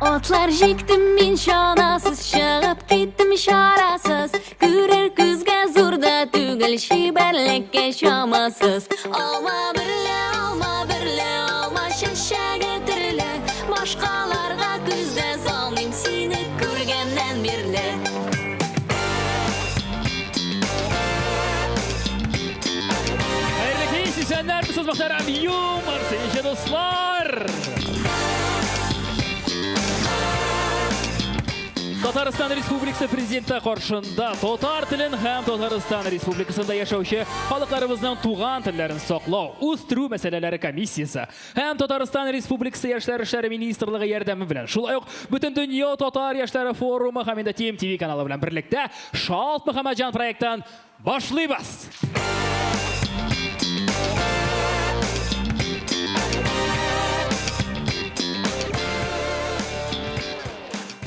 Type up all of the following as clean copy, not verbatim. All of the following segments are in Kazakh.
Otlar jiktim min şanasız, şağıp gittim şarasız. Görür kızga zurda tügül, şiberlekke şamasız. Alma birle, alma şaşa getirile. Başkalarga küzde salmayım, seni körgenden birle. Hayırlı keyifli senler misiniz muhterem yumar sevgili dostlar. Tataristan Respublikası Prezidenti qarşısında Tatar tilin hem Tataristan Respublikasında yaşauşu xalqlarımızın tuğan tillerini saqlaw, o'stiruv meselelari komissiyasi hem Tataristan Respublikası Yoshlar ishlari ministrligi yordami bilan shulay butun dunyo Tatar yoshlari forumi hamda TMTV kanali bilan birlikda Shalt Muhammadjon proyektidan boshlaymiz.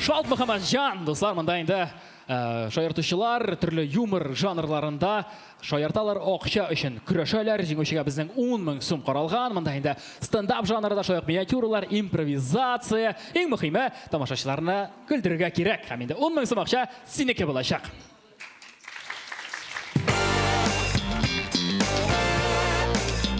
Shalt Muhammadjon dostlar, mındayında şayırtışılar türlü yumor janrlarında şayırtalar okşa için kurashlar, jinguşiga bizning 10 ming so'm qaralgan. Mındayında stand-up janrida şayaq miniatyuralar, improvizatsiya, eng muhimi tomoshachilarni kuldirga kerak. Hamda 10 ming so'm aqsha siniki bo'lajak.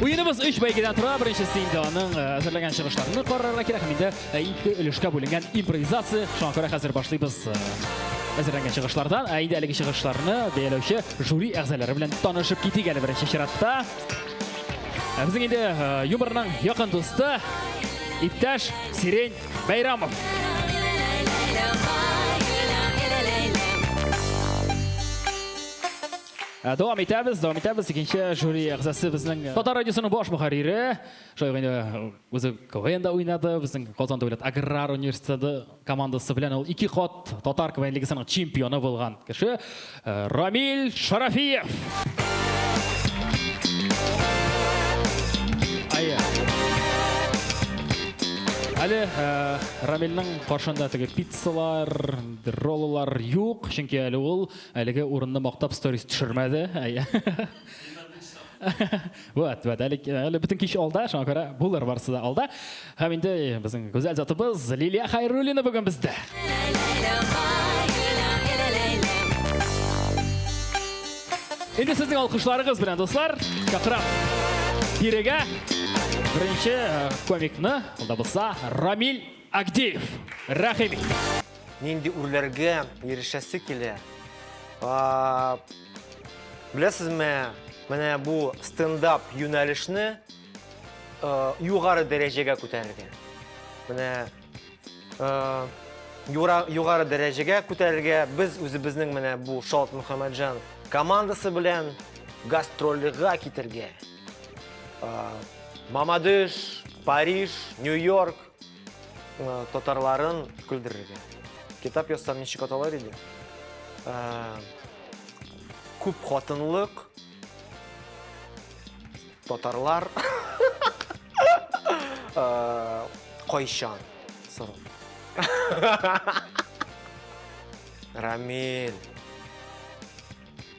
O'yinimiz 3 baygidan turadi. Birinchisi Indoning hazırlagan chiqishlarini qarorga kerak. Hamda ikki ulushga bo'lingan improvizatsiya. Shunga ko'ra hozir boshlaymiz. Hazırlagan chiqishlardan ayndaligi chiqishlarni deyiluvchi juri a'zolari bilan tanishib keting birinchi shiratda. Bizning endi yumorning yaqin do'sti Iptash Siren Bayramov. Davom etamiz. Ikkinchi juri a'zosi bizning Tatar radiosining bosh muharriri. Shoy endi o'zi KVNda o'ynadi. Bizning Qozon davlat agrar universiteti komandasi bilan 2 qat Tatar KVN ligasining chempioni bo'lgan kishi Ramil Sharafiyev. Hali Ramilning qarshында pizzalar, rollar yo'q, chunki hali ul haliga o'rinni maqtab stories tushirmadi. Вот, hali butun kishi oldi, shunga ko'ra bular barsida oldi. Ham endi bizning go'zal zotimiz Liliya Xayrulina bugun bizda. Endi sizning olqishlaringiz bilan do'stlar, chaqirib Pirega birinchi komikni oldi bo'lsa Ramil Agdiyev. Rahiming. Nindi urlarga erishasi kelar. Bilasizmi, mana bu stand-up yo'nalishni yuqori darajaga ko'tarilgan. Mana yuqori darajaga ko'tarilgan biz o'zimizning mana bu Shalt Muhammadjon komandasi bilan gastrolga ketirgan. Mamadish, Parij, Nyu-York tatarlarin kuldirgan. Kitap yozsam nechik atalar edi? Ko'p xotinlik tatarlar qo'yshon. Рамиль,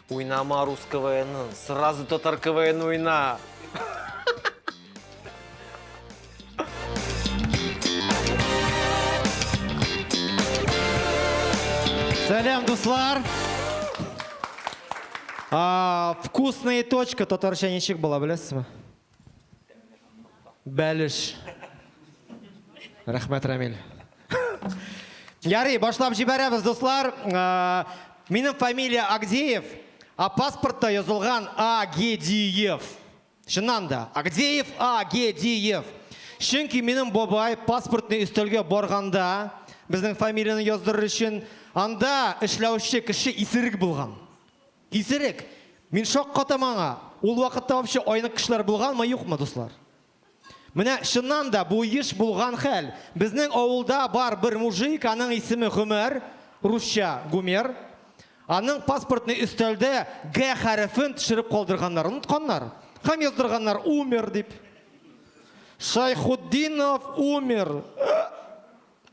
уйнама русского КВН, сразу татар КВН уйна. Салям, дуслар! Вкусная точка татарша ничек была, білесізме? Бәліш. Рахмет, Рамиль. Ярый, башлап жібәрәбіз, дуслар. Менің фамилия Агдеев, а паспортта язылған Агедиев. Шыннан да, Агдеев Агедиев. Шынки менің бабай паспортны үстелге барғанда, біздің фамилияны яздырыр үшін, анда эшләүче кеше исерек булган. Исерек. Мин шок катамаңа. Ул вакытта вообще айнык кешеләр булганмы, юкмы, дуслар? Менә шыннан да бу еш булган хәл. Безнең авылда бар бер мужик, аның исеме Гомер, русча Гумер. Аның паспортны өстәлдә Г хәрефен төшереп калдырганнар, унытканнар. Һәм яздырганнар Умер дип. Шайхуддинов Умер.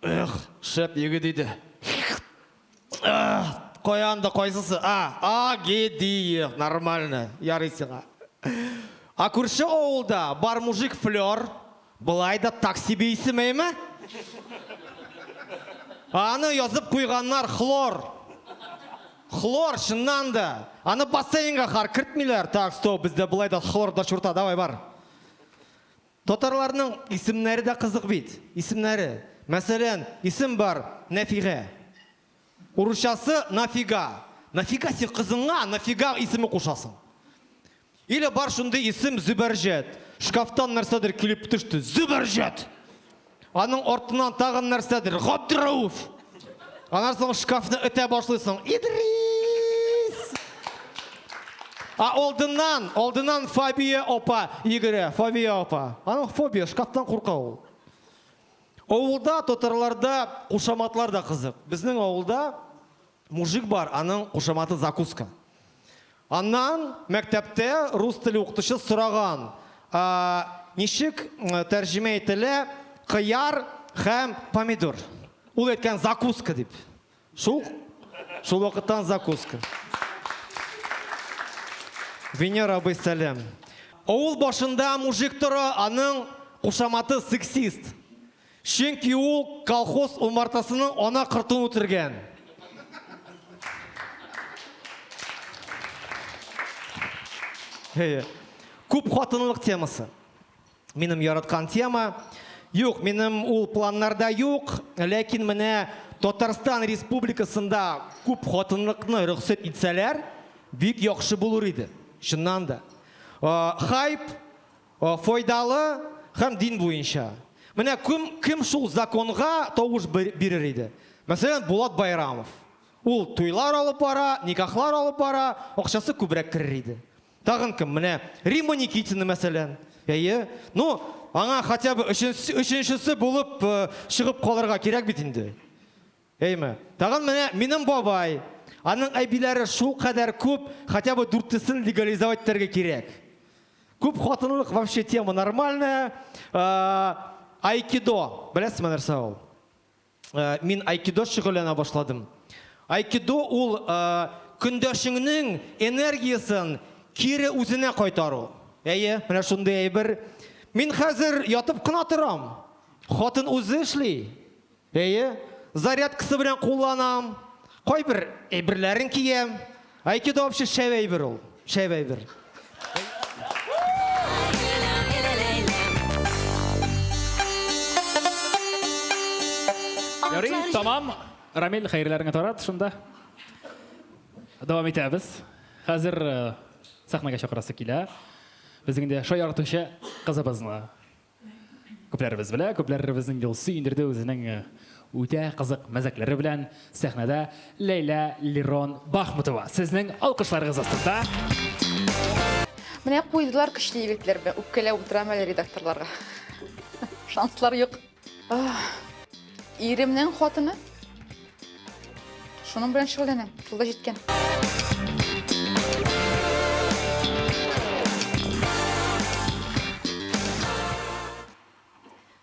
Эх, шәп егет иде. Коянды койсысы. Агедиев. Нормально. Ярысыға. А күрші ауылда бар мужик Флёр. Былай да так себе исемейме? Аны язып қойғаннар хлор. Хлор, шыннан да. Аны бассейнға қар кіртмейлер. Так, стоп, бізде бұлай да хлор да шурта, давай бар. Татарларның исемнәре дә қызық бит. Исемнәре. Мәсәлән, исем бар Нәфиға. Урысчасы нафига. Нафига сен қызыңа, нафига исеме қошасың. Или бар шундай исем Зүбәрҗәт. Шкафтан нәрсәдер килеп төште. Зүбәрҗәт. Аның артыннан тагын нәрсәдер. Габдрауф. Аннан соң шкафны үтә башлыйсың. Идрис. Алдынан Фабия опа йөгерә. Фабия опа. Аның фобия, шкафтан курка ул. Авылда, татарларда кушаматлар да кызык. Безнең авылда мужик бар, аның кушаматы закуска. Аннан мәктәптә рус теле укытучы сораган. Ничек тәрҗемә ителә кыяр һәм помидор? Ул әйткән закуска дип. Шул вакыттан закуска. Венера абый сәлам. Авыл башында мужик тора, аның кушаматы сексист. Чөнки ул колхоз умартасының ана кыртын үтергән. Күп хатынлык темасы. Минем яраткан тема. Юк, минем ул планнарда юк, ләкин менә Татарстан Республикасында күп хатынлыкны рөхсәт итсәләр, бик яхшы булыр иде. Чыннан да. Хайп, файдалы һәм дин буенча. Менә кем шул законга тавыш бирер иде? Мәсәлән, Булат Байрамов. Ул туйлар алып бара, никахлар алып бара, акчасы күбрәк керер иде. Тагын кем? Менә Римма Никитина мәсәлән. Ну, аңа хотя бы өченчесе булып чыгып калырга кирәк бит инде. Тагын менә минем бабай. Аның әйбиләре шул кадәр күп, хотя бы 4-сен легализовать итәргә кирәк. Күп хатынлык вообще тема нормальная. Айкидо. Беләсезме нәрсә ул? Мин айкидо шөгыльләнә башладым. Айкидо ул көндәшеңнең энергиясын кире үзенә кайтару. Менә шундый әйбер. Мин хәзер ятып кына торам. Хатын үзе эшли. Зарядкасы белән кулланам. Кайбер әйберләрен киям. Айкидо вообще шәп әйбер ул. Шәп әйбер. Ярый, tamam. Рамил, хәерләреңә тарат шунда. Дәвам итәбез. Хәзер сахнага чакырасы килә. Безнең дә шаяртучы кызыбызны. Күпләребез белә, күпләребезнең юл сөендерде үзенең үтә кызык мәзәкләре белән сәхнәдә Лейла Лирон Бахмутова. Сезнең алкышларыгыз астында. Менә куйдылар көчле егетләр белән үпкәләп утырам әле редакторларга. Шанслар юк. Иремнең хатыны. Шуның белән шөгыльләнәм. Шулда җиткән.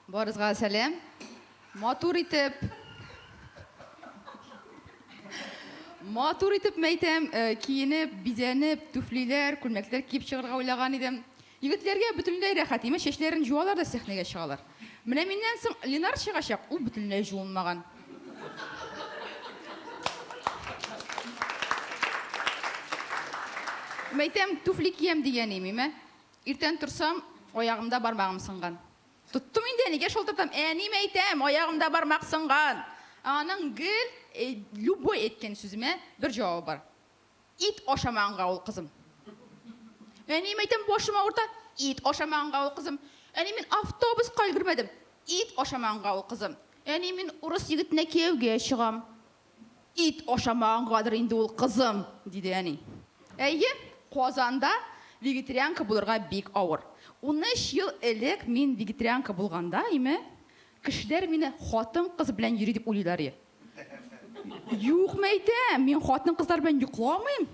Барызга сәлам. Матур итеп мәйтәм, киенеп, бизәнеп, туфлиләр, күлмәкләр киеп чыгарга уйлаган идем. Егетләргә бөтенләй рәхәт, чәчләрен җуалар да сәхнәгә чыгалар. Менә миннән соң Ленар чыгачак, ул бөтенләй җуылмаган. Мәйтәм, туфли киям дигән имеме? Иртән торсам, аягымда бармагым сынган. Туттым инде, нигә шалтыртам? Әни мәйтәм, аягымда бармак сынган. Аның гел, любой әйткән сүземә бер җавабы бар. Ит ашамаганга ул кызым. Әни мәйтәм, башыма урта, ит ашамаганга ул кызым. Әни мин автобуска өлгермәдем. Ит ашамаганга ул кызым. Әни мин урыс егетенә кияүгә чыгам. Ит ашамагангадыр инде ул кызым, диде әни. Казанда вегетарианка булырга бик авыр. 13 ел элек мин вегетарианка булганда, кешеләр мине хатын кыз белән йөри дип уйлыйлар. Юк мәйтәм, мин хатын кызлар белән йокламыйм.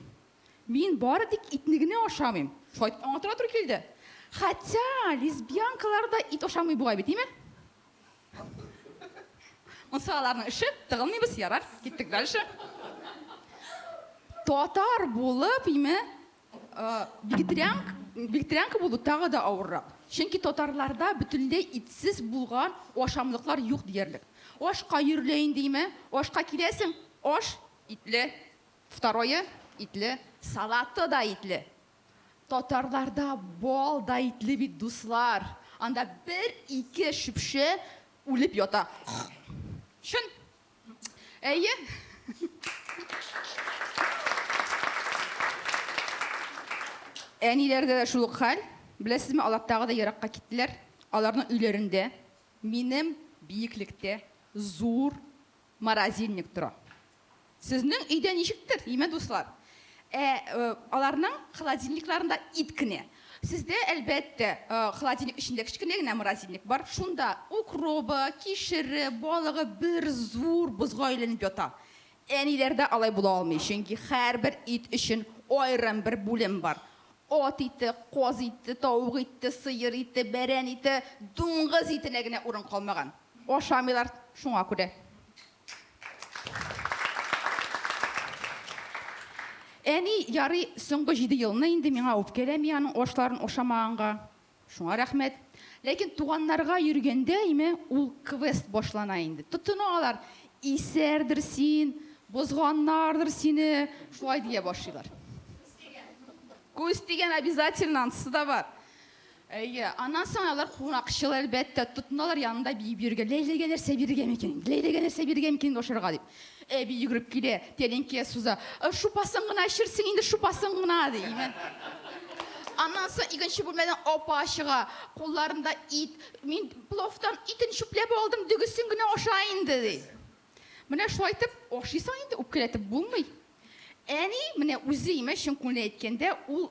Мин бары тик итне генә ашамыйм. Шайтан аңа туры килде. Хотя лесбиянкалар да ит ашамый бугай бит, Мансаларның эше тыгылмыйбыз, ярар. Киттек дальше. Татар булып, вегетарианка булу тагы да авыррак. Чөнки татарларда бөтенләй итсез булган ашамлыклар юк диярлек. Ашка йөрләйин димә, ашка киләсең, аш итле, второе итле, салаты да итле. Татарларда бал да итле бит дуслар. Анда бер-ике шүпше үлеп ята. Шын. Әйе. Әниләрдә дә шул ук хәл. Беләсезме, алаттагы да еракка киттеләр. Аларның өйләрендә минем биеклектә зур морозильник тора. Сезнең өйдә ничектер, име дуслар? Аларның холодильникларында ит кенә. Сездә әлбәттә холодильник эчендә кичкенә генә морозильник бар. Шунда укробы, кишере, балыгы бер зур бозга әйләнеп ята. Әниләрдә алай була алмый, чөнки һәрбер ит өчен аерым бер бүлем бар. От ите, коз ите, тавык ите, сыер ите, бәрән ите, дуңгыз итенә генә урын калмаган. Ашамыйлар шуңа күрә. Әни ярый соңгы 7 елны инде миңа үпкәләми аның ашларын ашамаганга. Шуңа рәхмәт. Ләкин туганнарга йөргәндә име ул квест башлана инде. Тотыналар, исәрдер син, бозганнардыр сине, шулай дия башлыйлар. Күз тигән обязательно ансы да бар. Әйе, аннан соң алар кунакчыл әлбәттә тотыналар янында биеп йөргән. Ләйләгә нәрсә бирергә микән? Ләйләгә нәрсә бирергә микән ашарга дип. Би йөгереп килә, тәлинкә суза. Шупасын гына эчерсең инде, шупасын гына димен. Аннан соң икенче бүлмәдән апа чыга, кулларында ит. Мин пловтан итен чүпләп алдым, дөгесен генә аша инде ди. Менә шулай итеп, ашыйсың инде, үпкәләтеп булмый. Әни менә үзе име чын күңеле әйткәндә, ул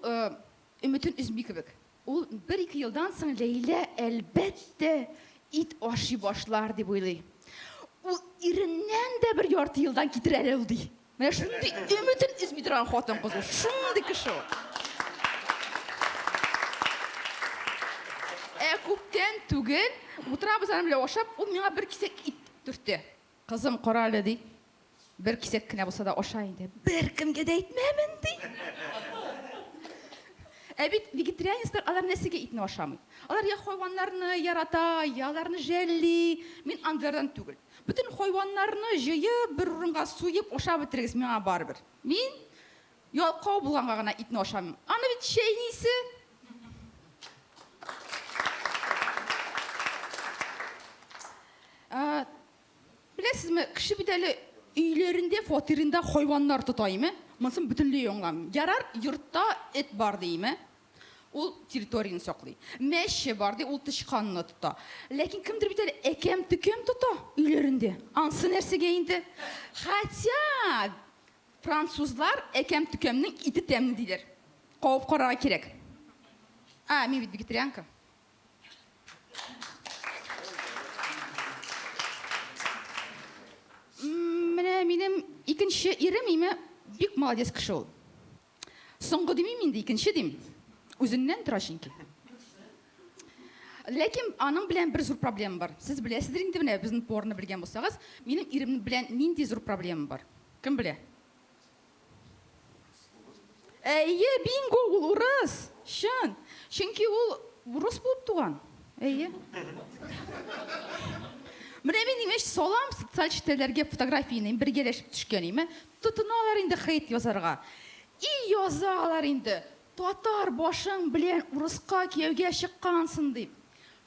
өмөтен үзми кебек. Ул 1-2 елдан соң Ләйлә әлбәттә ит ашый башлар дип уйлый. Ул иреннән дә бер ярты елдан китер әле ул ди. Менә шундый өмөтен үзми торган хатын кыз ул. Шундый кеше ул. Күптән түгел, утырабыз аны белән ашап, ул миңа бер кисәк ит төртте. Кызым, кара әле ди. Бер кисәк кенә булса да аша инде. Бер кемгә дә әйтмәмен ди. Бит вегетарианецлар алар нәрсәгә итне ашамый. Алар я хайваннарны ярата, я аларны жәлли. Мин андырдан түгел. Бүтән хайваннарны җыеп, бер урынга суеп ашап бетерегез миңа барыбер. Мин ялкау булганга гына итне ашамыйм. Аны бит шәйнисе. Беләсезме, кеше бит әле өйләрендә, фатирында хайваннар тотаймы? Монысын бөтенләй аңламыйм. Ярар, йортта эт бар дейме? Ул территорияны саклый. Мәше бар ди, ул тычканны тота. Ләкин кемдер бит әле әкәм-төкәм тота өйләрендә. Ансы нәрсәгә инде? Хәтта французлар әкәм-төкәмнең ите тәмле диләр. Кавып карарга кирәк. Мин бит вегетарианка. Менә минем икенче ирем име бик молодец кеше ул. Соңгы димим инде, икенче дим. Үзеннән тора чөнки. Ләкин аның белән бер зур проблема бар. Сез беләсездер инде, менә безнең порны белгән булсагыз, минем ирем белән нинди зур проблема бар? Кем белә? Әйе, бинго, ул урыс. Шын. Чөнки ул урыс булып туган. Әйе. Менә мин имеш салам социаль челтәләргә фотографияны бергәләшеп төшкән име. Тотыналар инде хәйт язарга. И язалар инде. Татар башың белән урыска кияүгә чыккансың дип.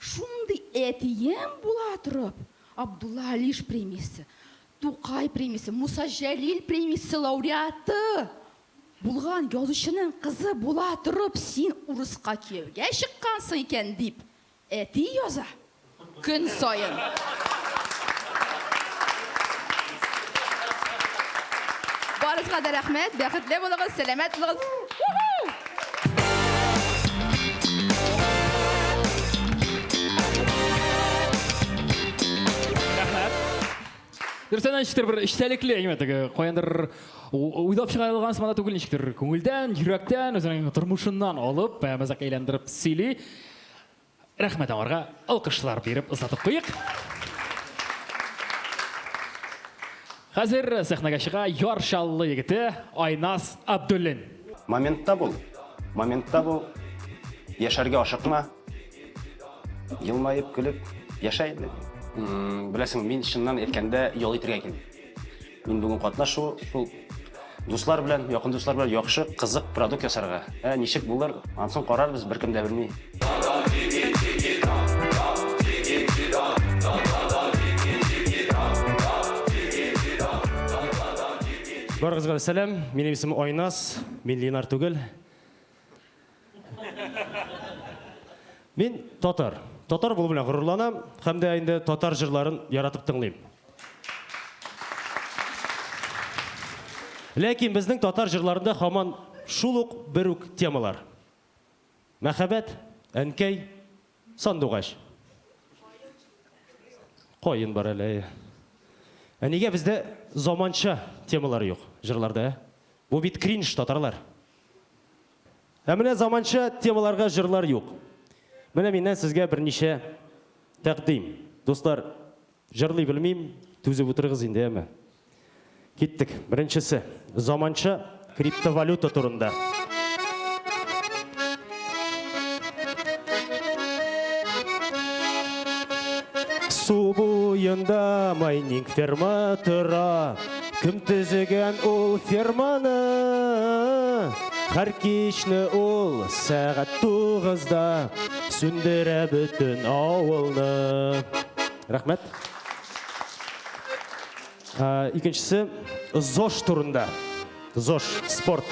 Шундый әтием була торып, Абдулла Алиш премиясе, Тукай премиясе, Муса Җәлил премиясе лауреаты булган язучының кызы була торып, син урыска кияүгә чыккансың икән дип. Әти яза. Көн сайын. Барысга да рәхмәт, бәхетле булыгыз, сәламәт булыгыз. Дөрестән ничектер бер эчтәлекле, әйтәгә, каяндыр уйлап чыгарылган сыманда түгел, ничектер күңелдән, йөрәктән, үзенең тормышыннан алып, мәзәк әйләндереп сөйли. Рәхмәт аңарга, алкышлар биреп озатып куйык. Хәзер сәхнәгә чыга яр шаллы егете Айнас Абдуллин. Моментта бул. Яшәргә ашыкма. Елмайып күліп яшайды. Білесің, мен шыннан еткенде ел етірге келдім. Мен бүгін қатнашу, сол дуслар білән, яқын дуслар білән яқшы, қызық продукт ясарға. Нешік бұлар, ансын қарар біз бір кім дә білмей. Барыңызға сәлем, менің есімім Ойнас, мен Ленар түгіл. Мен татар. Татар бұл білен ғұрланам, қамды айында татар жырларын яратып тыңлайым. Ләкин біздің татар жырларында хаман шулық бірік темалар. Мәхәбәт, әнкей, сандуғаш. Қойын бар әлі. Әнеге бізде заманша темалар жоқ жырларда. Бұл бит кринж татарлар. Әміне заманша темаларға жырлар жоқ. Міне менен сізге бірнеше тәқдим. Достар, жырлай білмейм, түзіп отырғыз енді әмі. Кеттік. Біріншісі, заманша криптовалюта турында. Су бойында майнинг ферма тұра, кім түзеген ол ферманы? Қар кешні ол сағат 9-да сөндірі бүтін ауылны. Рахмет. Екіншісі, ЗОЖ турында. ЗОЖ, спорт.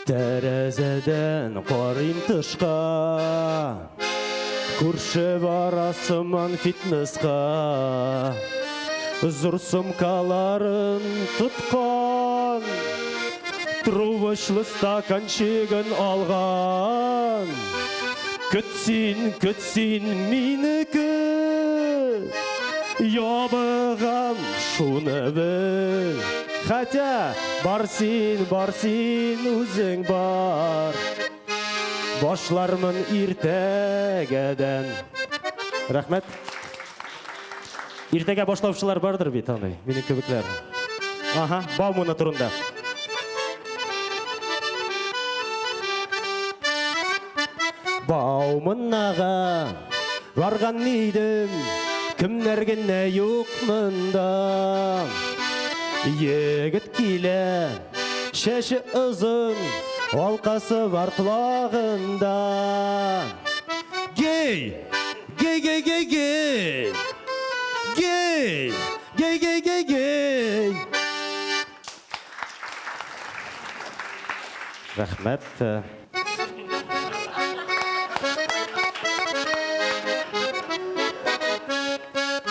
Тәрәзәден қарайым тышқа, көрші барасыман фитнесқа. Зұр сумкаларын тұтқан, трубышлы стаканчығын алған. Күтсін менікі, ябыған шуны біл. Хотя барсин өзің бар, башлармын ертегеден. Рахмет. Ертеге башлаушылар бардыр бет, андай, менің көбіклер. Аха, Баумана турында. Бауманаға барған нейдім, кімлергіне yok мұнда. Егіт келе, шәші ұзын, алқасы бар құлағында. Гей, гей, гей, гей, гей. Гей, гей, гей, гей, гей. Рахмет.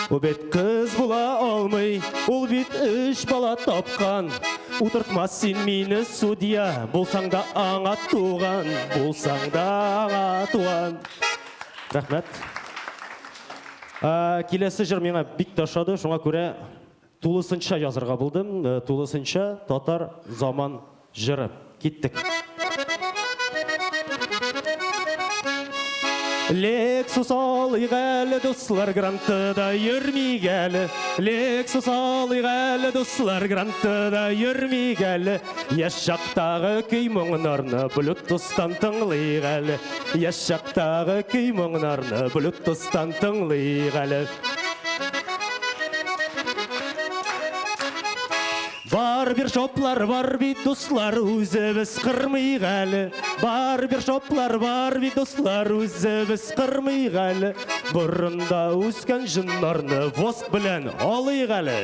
Ол бет қыз бола алмай, ол бет 3 бала тапқан. Отыртмас сен мені судья, болсаң да аңа туған, болсаң да аңа туған. Рахмет. Келесі жыр меңа бик ташады, шоңа көре тулысынша жазырға бұлдым. Тулысынша татар заман жыры. Кеттік. Лексус алайық әлі достар грантыда үрмейг әлі. Лексус алайық әлі достар грантыда үрмейг әлі. Еш жақтағы күй мұңынарны Bluetooth-тан тыңлайық әлі. Еш жақтағы күй мұңынарны Bluetooth-тан тыңлайық әлі. Бар бір шоплар, бар бит достар, өзі біз қырмайық әлі. Бар бір шоплар, бар бит достар, өзі біз қырмайық әлі. Бұрында өскен жынларны вост білән алайық әлі.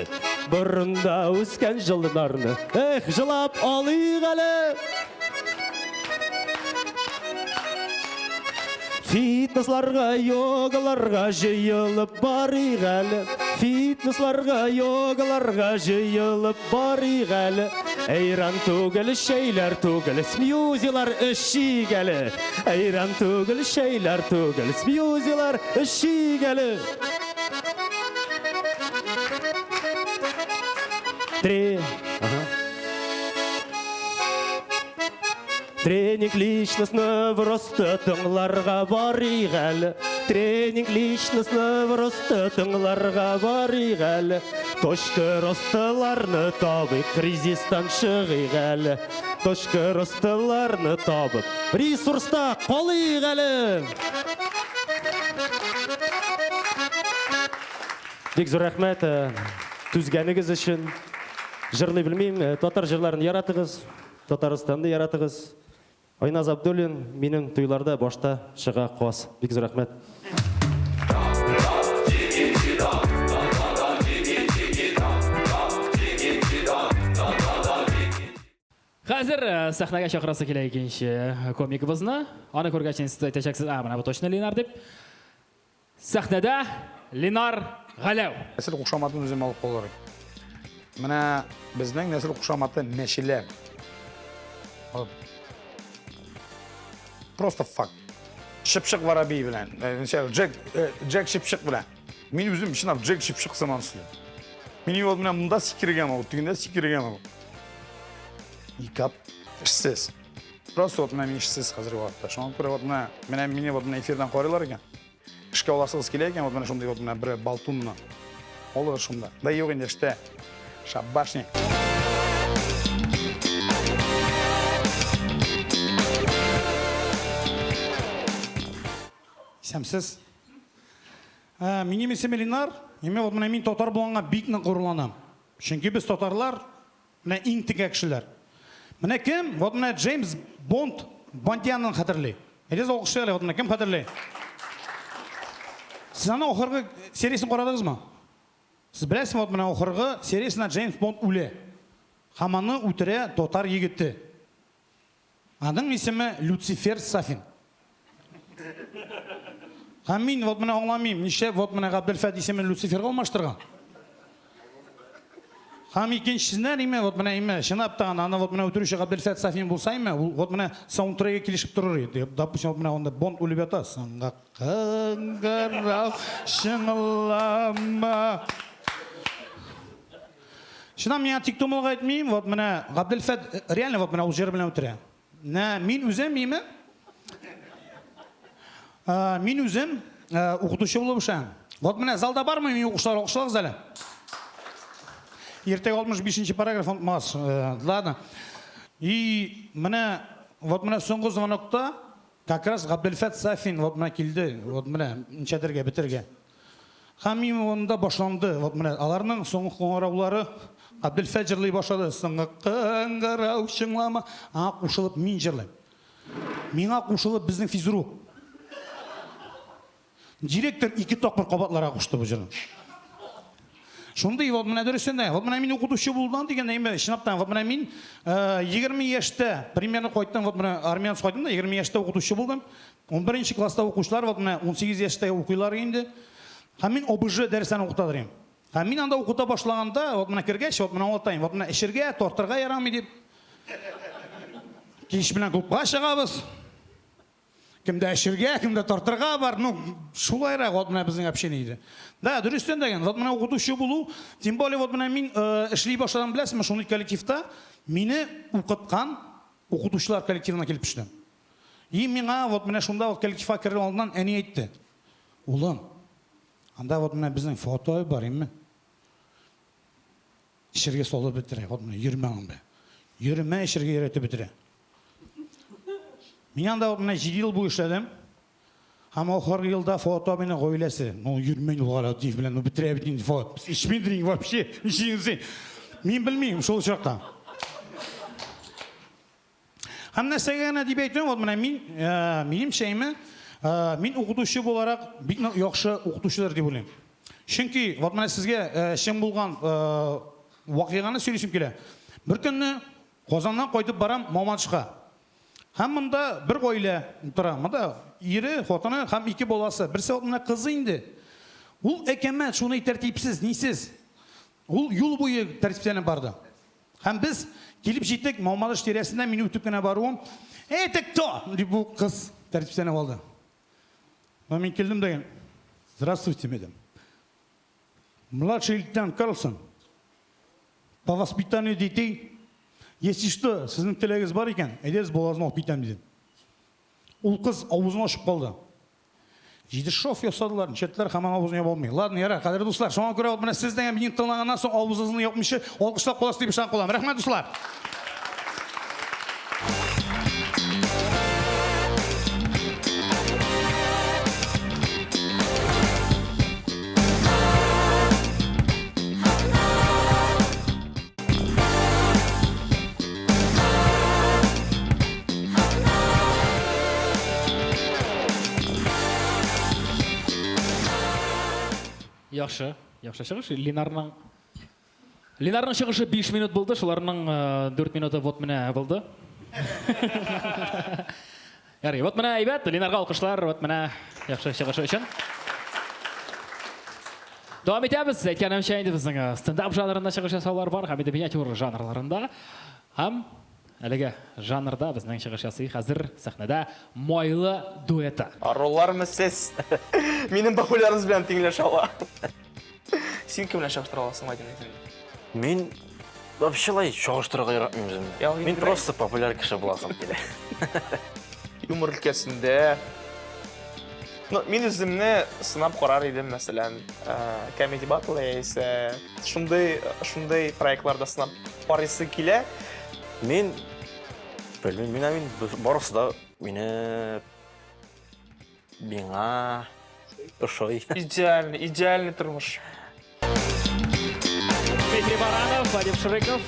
Бұрында өскен жылдарны, жылап алайық әлі. Фитнесларға, йогаларға жиылып барайық әлі. Фитнесларға, йогаларға жиылып барайық әлі. Әйран түгіл, шейлер түгіл, смюзилар ішейік әлі. Әйран түгіл, шейлер түгіл, смюзилар ішейік әлі. 3. Тренинг личностного роста тыңларға барик әлі. Тренинг личностного роста тыңларға барик әлі. Точка росталарны табып, кризистан шығик әлі. Точка росталарны табып, ресурста қалик әлі. Бек зор рахмет түзгенігіз үшін. Жырлай білмеймін, татар жырларын яратығыз, Татарстанды яратығыз. Айназ Абдуллин, менің тойларда башта шыға қос. Бек зор рахмет. Қазір сахнаға шақырасы келе екенші комикімізні. Аны көргәшін сіз айтачақсыз, мына бұл точно Ленар деп. Сахнада Ленар Ғалау. Нәсіл құқшаматын өзім алып қолар. Мына біздің нәсіл құқшаматы нәшілер. Просто факт. Шыпшық варабей білән. Джек шыпшық білән. Мен өзім шынап Джек шыпшық саман сүлі. Мен ол мына мұнда секірген ау, түгінде секірген ау. Икап, ішсіз. Просто от мына мен ішсіз қазір вақытта. Шоңын көрі от мына, мені от мына эфирден қорылар екен. Ішке оласығыз келе екен, от мына шондай от мына бір балтунна. Олығы шонда. Да еуг енді іште. Шабашник. Сәмсіз. Мен емесем Ленар, еме от мына мен татар болғанға бейкінің құрыланам. Шынки біз татарлар, мына ең тігі кішілер. Мына кім? Вот мына Джеймс Бонд Бондианның қатырлы. Әдез оқышы әлі, вот мына кім қатырлы? Сіз ана оқырғы сериясын қорадыңыз ма? Сіз білесің, вот мына оқырғы сериясына Джеймс Бонд үлі. Хаманы үтірі тотар егітті. Адың есімі Люцифер Сафин. Хамин, вот мына оңламейм, неше вот мына Ғабділфәт есімі Люцифер қалмаштырған. Хам екіншісінен еме, вот мына еме, шынаптаған, ана вот мына өтіруші Ғабділфәт Сафин болса еме, вот мына саундтреге келешіп тұрыр еді. Допустим, вот мына онда Бонд өліп ята. Саңға қыңғырау шыңылама. Шынам мен тиктомылға айтмеймін, вот мына Ғабділфәт реально вот мына ол жер білен өтірі. Мен өзім еме, мен өзім оқытушы болып шаң. Вот мына залда бар ма, мен оқушыларыңыз әлі? Ертег 65-ші параграф мас. Ладно. И мына, вот мына соңғы звонокта, как раз Ғабділфәт Сафин вот мына келді, вот мына нчәдерге, бітерге. Хамим онда башланды, вот мына аларның соңғы қоңыраулары Ғабділфәт жырлай башлады. Сыңғы қыңғырау шыңлама, қушылып мен жырлайм. Меңа қушылып біздің физрук. Директор 2 тоқпыр қабатларға қушты бұл жырын. Шонда вот мына дөресінде, вот мына мен оқытушы болдан деген неме, шынаптан вот мына мен 20 яшта примерно қойттым, вот мына армянс қойдым да 20 яшта оқытушы болдым. 11-ші класста оқушылар вот мына 18 яшта оқилар енді. Һәм мен ОБЖ дәресен оқытадыр ем. Һәм мен анда оқыта башлаганда вот мына кергәч, вот мына алтайым, вот мына эшергә, тортырга ярамый дип. Киш белән клубка чыгабыз. Кимдә эшергә, кимдә тортырга бар, ну шулайрак вот мына безнең общение иде. Да, дөрестән дигән, вот мына укытучы булу, тем более вот мына мин эшли башладым беләсезме, шундый коллективта мине укыткан укытучылар коллективына килеп төштем. И миңа вот мына шунда вот коллективка кергән алдан әни әйтте. Улым, анда вот мына безнең фото бар имме? Эшергә салып бетерә, вот мына йөрмәң бе. Йөрмә эшергә өйрәтеп бетерә. Мен анда вот мына 7 ел буе эшләдем. Һәм ахыргы елда фото менә гаиләсе. Ну йөрмәң булган дип белән бетерә бит инде фото. Ишмидрин вообще, ишинсен. Мин белмим шул чакта. Һәм нәрсәгә дип әйтәм, вот менә минем шәйме, мин укытучы буларак бик яхшы укытучылар дип уйлыйм. Чөнки вот менә сезгә шәм булган вакыйганы сөйлисем килә. Бер көнне Казаннан кайтып барам Мамадышка. Һәм монда бер гаилә тора. Монда ире, хатыны һәм 2 баласы. Берсе вот менә кызы инде. Ул әкәмәт шуны тәртипсез, нисез. Ул юл буе тәртипсәнеп барды. Һәм без килеп җиттек Мамадыш тирәсендә, мин үтеп кенә баруым. Ты кто? Дип бу кыз тәртипсәнеп алды. Мин килдем дигән. Здравствуйте, медем. Младший лейтенант Карлсон. По воспитанию детей Если что, сіздің тілегіңіз бар екен, әйдеріз болазын алып кетемін деді. Ол қыз аузын ашып қалды. Жиді шоф ясадылар, нешеттілер хаман аузын болмай. Ладно, яра, қадір достар, соған көре мына сіздің минут тыңлағаннан соң аузыңызны япмышы, алқыштап қоласы деп шан қолам. Рахмет достар. Яхшы чыгыш. Ленарның чыгышы 5 минут булды, шуларның 4 минуты вот менә булды. Ярый, вот менә әйбәт, Ленарға алкышлар, вот менә яхшы чыгышы өчен. Дәвам итәбез. Әйткәнемчә инде безнең стендап жанрында чыгыш ясаулар бар, һәм инде миниатюр жанрларында. Һәм әлеге жанрда безнең чыгыш ясый хәзер сәхнәдә майлы дуэты. Арулармы сез? Минем популярность белән тиңләшә ала. Син кем белән чагыштыра аласың, Айдин? Мен вообще чагыштырырга яратмыйм. Мен просто популяр кеше буласым килә. Юмор өлкәсендә. Мин үземне сынап карар идем, мәсәлән, Comedy Battle яисә шундый проектларда сынап карыйсы килә. Мен білмеймін, барысы да мені беңа ошой. Идеальный тормыш. Дмитрий Баранов, Вадим Шрыков.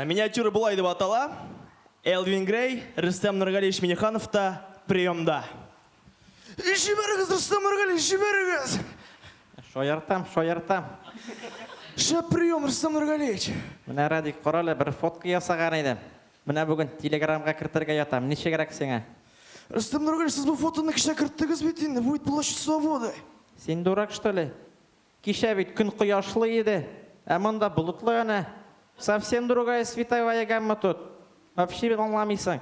Миниатюра былай деп атала. Элвин Грей, Рустам Нұрғалиевич Миниханов та приемда. Жіберіңіз, Рустам Нұрғалиевич, жіберіңіз. Шояртам. Шап прием, Рустам Нұрғалиевич. Мына Радик Королы бір фотка ясаған едім. Мына бүгін телеграмға кіртірге ятам. Неше керек сеңа? Рустам Нұрғалиевич, сіз бұл фотоны кіше кірттіңіз бет енді, будет площадь свободы. Сен дурак, что ли? Кеше бит күн құяшлы еді. Аманда бұлытлы ана. Совсем другая световая гамма тут. Вообще бен аңламайсың.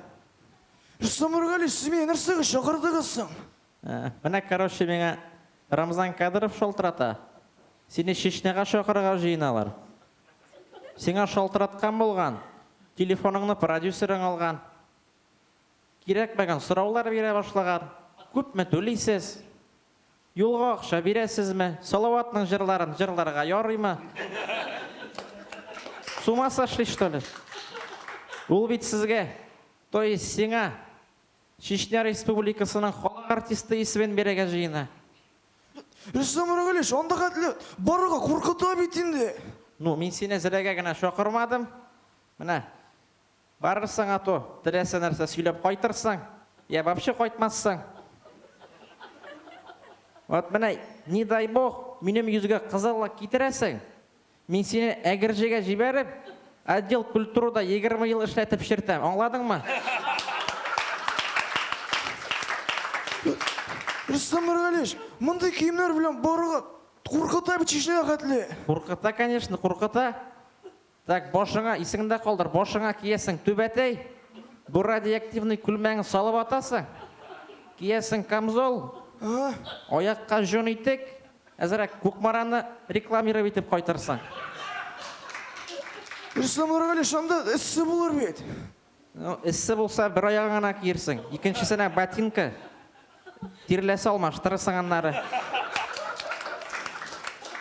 Рустам Нұрғалиевич, сіз мені нәрсеге шақырдыңызсың? Мына, короче, меңа Рамзан Кадыров шолтырата. Сені Шешнеға шақырға жиыналар. Сеңа шолтыратқан болған. Телефоныңны продюсерің алған. Керек бәген сұраулар бере башлаған. Көп ме төлейсіз? Юлға ақша бересіз ме? Салауатның жырларын жырларға ярый ма? С ума сошли, что ли? Ул бит сізге, то есть сеңа Чечня Республикасының халық артисті есібен береге жиына. Рустам Нұрғалиевич, онда қәтлі барыға қорқыта бетінде. Ну, мен сені зіреге гына шақырмадым. Мына, барырсың ато, тілесі нәрсе сөйлеп қайтырсың. Я вообще қайтмассың. Вот мына, не дай бог, менің yüzге қызылла кетіресің. Мен сені әгіржеге жіберіп, отдел культурада 20 ел ішлетіп шертем. Аңладың ма? Рустам Нұрғалиевич, мұндай киімдер білем барыға қорқыта бет Чечняға қәтлі. Қорқыта, конечно, қорқыта. Так, бошыңа, исіңді қолдыр, бошыңа киесің төбәтей. Бұл радиоактивный күлмәңі салып атасың. Киесің камзол, аяққа жон итек, әзірек көкмараны рекламировать етіп қайтырсың. Рустам Нұрғалиевич, анда іссі болар бет. Іссі болса бір аяғына киерсің. Екіншісіне ботинка. Терлесі алмаштырысың аннары.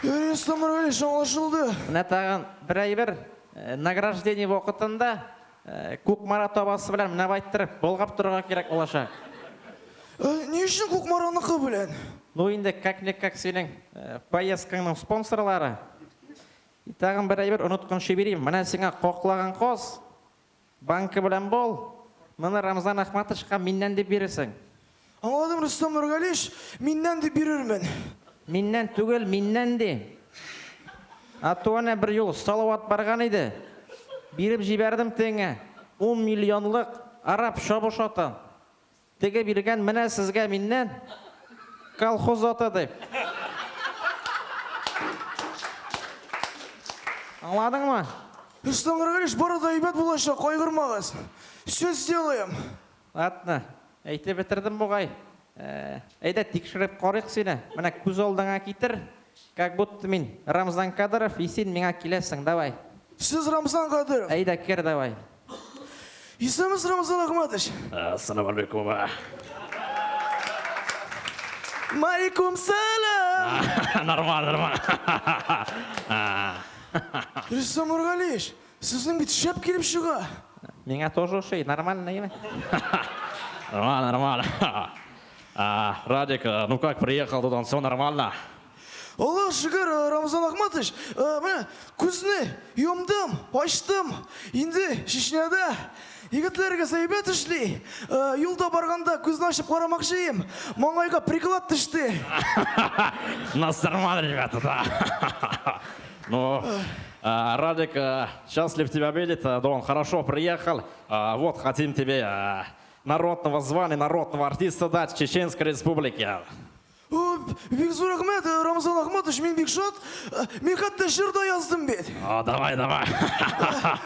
Рустам Нұрғалиевич, аңлашылды. Мына тағын бір айбір награждение вақытында көкмара тобасы білән мына байттырып болғап тұрға керек болашақ. Не үшін көкмараныкі білән? Ну енді как-никак сенің поездкаңның спонсорлары. Тағын бір айбір ұнытқын шеберейм. Мына сеңа қоқлаған қос, банкі білән бол, мұны Рамзан Ахматовичқа меннен де бересің. Аңладым, Рустам Нұрғалиевич, меннен де берермін. Меннен түгел, меннен де. Атуана бір жол салауат барған еді. Беріп жібердім теңе 10 миллионлық араб шабыш атын. Теге берген міне сізге меннен колхоз аты деп. Аңладың ма? Рустам Нұрғалиевич, барада айбат болашақ, қайғырмағыз. Сөз сделаем. Ладно, әйте бітірдім бұғай. Әйдә тикшереп карыйк сине. Менә күз алдыңа китер. Как будто мин Рамзан Кадыров, и син миңа киләсең, давай. Сіз Рамзан Кадыров. Әйдә кер, давай. Исеміз Рамзан Ахматович. Ассаламу алейкум. Малейкум салам. Нормально. Рустам Нургалиевич, сіздің бит шәп келіп шыға. Миңа тоже ошый, нормально, еме? Нормально. Радик, ну как приехал туда, все нормально? Аллах шүкір, Рамзан Ахматович, міне көзіне йомдым, аштым. Енді Шешняда егітлерге сайбет ішлей. Юлда барғанда көзін ашып қарамақшы ем. Маңайға приклад түшті. Нас нормально, ребята, да. Ну, Радик, счастлив тебя видеть, да, он хорошо приехал. Вот, хотим тебе народного звания, народного артиста дать Чеченской Республики. Бек зор рахмет, Рамзан Ахматович, мен бек шат. Мен хатта жырда яздым бет. Давай.